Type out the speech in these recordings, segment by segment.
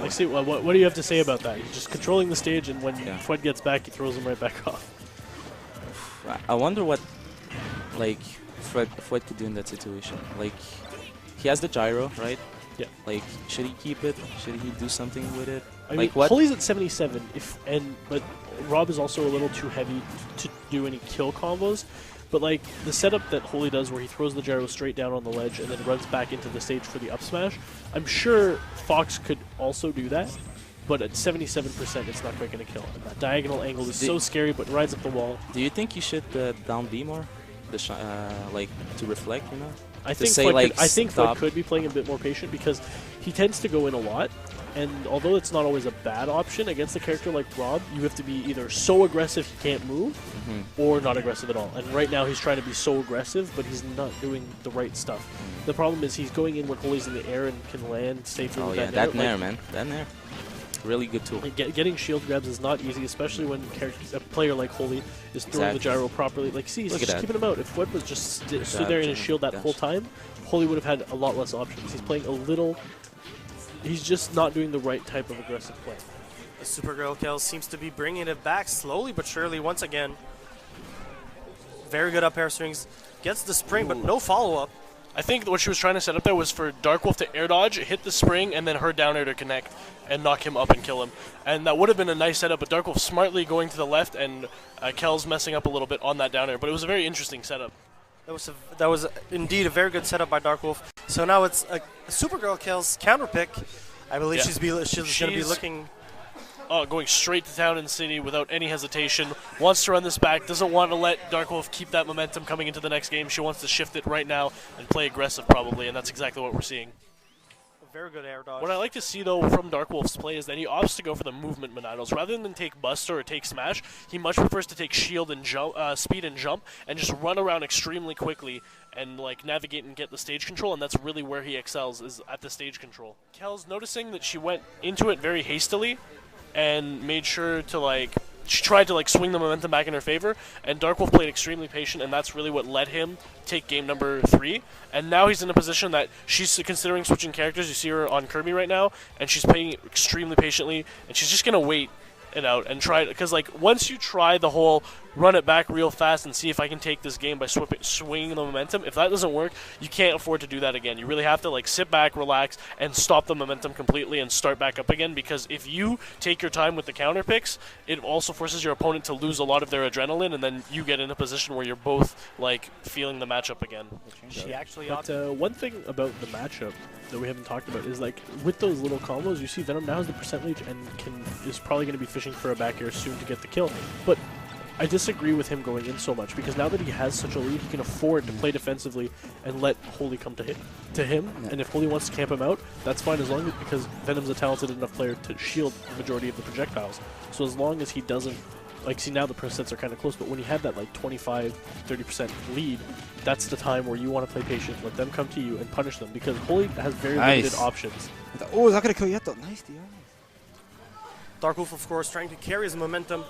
Like, see, what do you have to say about that? He's just controlling the stage, and when Fwed gets back, he throws him right back off. I wonder what, like, Fwed could do in that situation. Like, he has the gyro, right? Yeah. Like, should he keep it? Should he do something with it? I like, mean, what? Holy's at 77, but Rob is also a little too heavy to do any kill combos. But like the setup that Holy does, where he throws the gyro straight down on the ledge and then runs back into the stage for the up smash, I'm sure Fox could also do that. But at 77%, it's not quite going to kill. And that diagonal angle is so scary, but rides up the wall. Do you think you should down B more, like to reflect? You know. I think Fwed could be playing a bit more patient because he tends to go in a lot, and although it's not always a bad option against a character like Rob, you have to be either so aggressive he can't move, or not aggressive at all. And right now he's trying to be so aggressive, but he's not doing the right stuff. The problem is he's going in when Holy's in the air and can land safely with that nair. That nair, man. That nair. Really good tool. Getting shield grabs is not easy, especially when a player like Holy is throwing the gyro properly. Like, see, he's just keeping him out. If Fwed was just stood there in his shield that whole time, Holy would have had a lot less options. He's playing a little... He's just not doing the right type of aggressive play. The Supergirl kill seems to be bringing it back slowly but surely once again. Very good up air swings. Gets the spring, but no follow-up. I think what she was trying to set up there was for Dark Wolf to air dodge, hit the spring, and then her down air to connect and knock him up and kill him. And that would have been a nice setup, but Dark Wolf smartly going to the left and Kel's messing up a little bit on that down air. But it was a very interesting setup. That was indeed a very good setup by Dark Wolf. So now it's a Supergirl Kel's counter pick. I believe she's going to be looking... going straight to Town and City without any hestation. Wants to run this back. Doesn't want to let Dark Wolf keep that momentum coming into the next game. She wants to shift it right now and play aggressive probably, and that's exactly what we're seeing. A very good air dodge. What I like to see, though, from Dark Wolf's play is that he opts to go for the movement Monados. Rather than take Buster or take Smash, he much prefers to take Shield and jump, Speed and Jump, and just run around extremely quickly and like navigate and get the stage control, and that's really where he excels, is at the stage control. Kel's noticing that she went into it very hastily, and made sure to she tried to swing the momentum back in her favor, and Dark Wolf played extremely patient, and that's really what let him take game number 3. And now he's in a position that she's considering switching characters. You see her on Kirby right now, and she's playing extremely patiently, and she's just going to wait it out and try it, because once you try the whole run it back real fast and see if I can take this game by swinging the momentum, if that doesn't work, you can't afford to do that again. You really have to sit back, relax, and stop the momentum completely and start back up again, because if you take your time with the counter picks, it also forces your opponent to lose a lot of their adrenaline, and then you get in a position where you're both feeling the matchup again. She actually one thing about the matchup that we haven't talked about is with those little combos, you see Venom now has the percent lead and is probably going to be fishing for a back air soon to get the kill. But I disagree with him going in so much, because now that he has such a lead, he can afford to play defensively and let Holy come to him. And if Holy wants to camp him out, that's fine, as long as, because Venom's a talented enough player to shield the majority of the projectiles. So as long as he doesn't, see, now the percents are kind of close, but when you had that 25-30% lead, that's the time where you want to play patient, let them come to you and punish them, because Holy has very limited options. Oh, is that going to kill yet though? Nice, DI. Dark Wolf, of course, trying to carry his momentum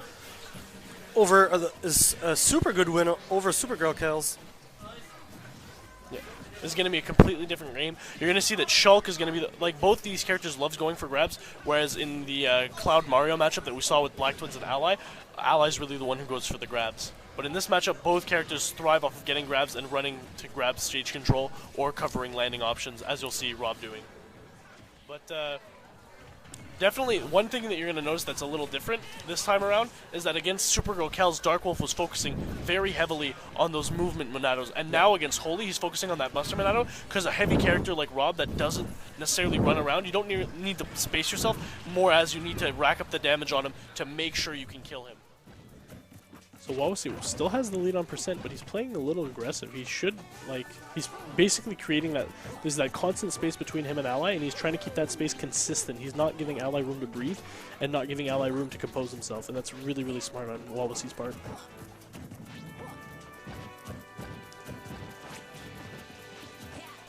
over a super good win over Supergirl Kells. Yeah, this is going to be a completely different game. You're going to see that Shulk is going to be both these characters loves going for grabs, whereas in the Cloud Mario matchup that we saw with Black Twins and Ally's really the one who goes for the grabs. But in this matchup, both characters thrive off of getting grabs and running to grab stage control or covering landing options, as you'll see Rob doing. But definitely, one thing that you're going to notice that's a little different this time around is that against Supergirl Kells, Dark Wolf was focusing very heavily on those movement Monados. And now against Holy, he's focusing on that Buster Monado, because a heavy character like Rob that doesn't necessarily run around, you don't need to space yourself more, as you need to rack up the damage on him to make sure you can kill him. So Wawasi still has the lead on percent, but he's playing a little aggressive. He should, he's basically creating there's that constant space between him and Ally, and he's trying to keep that space consistent. He's not giving Ally room to breathe and not giving Ally room to compose himself, and that's really, really smart on Wawasi's part.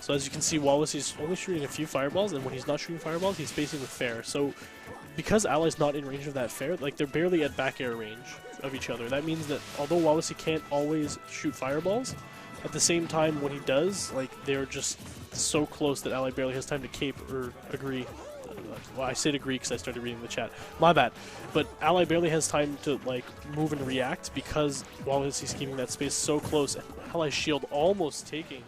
So as you can see, Wawasi's only shooting a few fireballs, and when he's not shooting fireballs, he's spacing with fair. So because Ally's not in range of that fair, they're barely at back air range of each other. That means that although Wawasi can't always shoot fireballs, at the same time when he does, they're just so close that Ally barely has time to cape or agree well, I said agree because I started reading the chat. My bad. But Ally barely has time to like move and react because Wallowacy's keeping that space so close, and Ally's shield almost taking.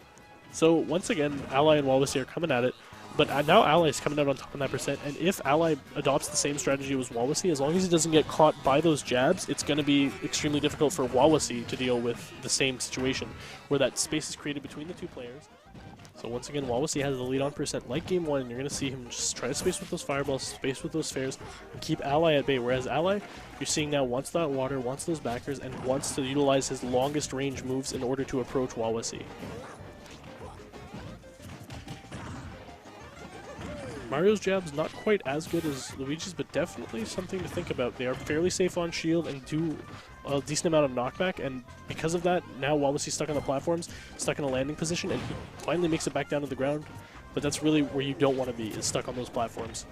So once again, Ally and Wallowacy are coming at it. But now Ally's coming out on top of that percent, and if Ally adopts the same strategy as Wallowacy, as long as he doesn't get caught by those jabs, it's going to be extremely difficult for Wallowacy to deal with the same situation, where that space is created between the two players. So once again, Wallowacy has the lead on percent. Like game 1, you're going to see him just try to space with those fireballs, space with those fares, and keep Ally at bay, whereas Ally, you're seeing now wants that water, wants those backers, and wants to utilize his longest range moves in order to approach Wallowacy. Mario's jab's not quite as good as Luigi's, but definitely something to think about. They are fairly safe on shield and do a decent amount of knockback, and because of that, now Wallowacy's stuck on the platforms, stuck in a landing position, and he finally makes it back down to the ground. But that's really where you don't want to be, is stuck on those platforms.